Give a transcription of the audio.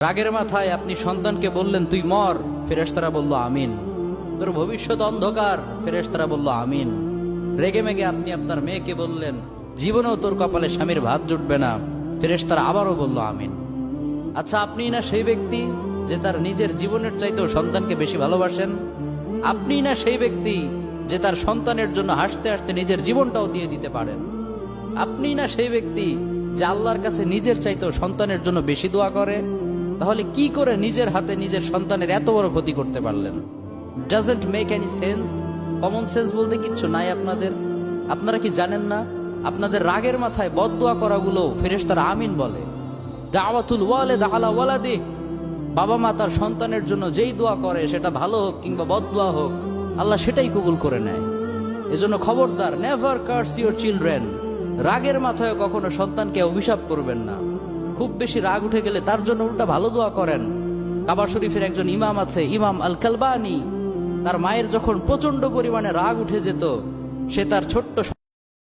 রাগের মাথায় আপনি সন্তানকে বললেন তুই মর, ফেরেশতারা বলল আমিন। তোর ভবিষ্যৎ অন্ধকার, ফেরেশতারা বলল আমিন। রেগে মেগে আপনি আপনার মেয়েকে বললেন জীবনেও তোর কপালে স্বামীর ভাত জুটবে না, ফেরেশতারা আবারও বলল আমিন। আচ্ছা, আপনি না সেই ব্যক্তি যে তার নিজের জীবনের চাইতেও সন্তানকে বেশি ভালোবাসেন? আপনি না সেই ব্যক্তি যে তার সন্তানের জন্য হাসতে হাসতে নিজের জীবনটাও দিয়ে দিতে পারেন? আপনি না সেই ব্যক্তি যে আল্লাহর কাছে নিজের চাইতেও সন্তানের জন্য বেশি দোয়া করে? তাহলে কি করে নিজের হাতে নিজের সন্তানের এত বড় ক্ষতি করতে পারলেন? Doesn't make any sense. Common sense বলতে কিচ্ছু নাই আপনাদের? আপনারা কি জানেন না আপনাদের রাগের মাথায় বদদোয়া করাগুলো ফেরেশতারা আমিন বলে? দাওয়াতুল ওয়ালিদ আলা ওয়ালাদি, বাবা মা তার সন্তানের জন্য যেই দোয়া করে সেটা ভালো হোক কিংবা বদদোয়া হোক, আল্লাহ সেটাই কবুল করে নেয়। এজন্য খবরদার, নেভার কার্স ইউর চিলড্রেন। রাগের মাথায় কখনো সন্তানকে অভিশাপ করবেন না। খুব বেশি রাগ উঠে গেলে তার জন্য উল্টা ভালো দোয়া করেন। কাবা শরীফের একজন ইমাম আছে, ইমাম আল কালবানি। তার মায়ের যখন প্রচন্ড পরিমাণে রাগ উঠে যেত, সে তার ছোট্ট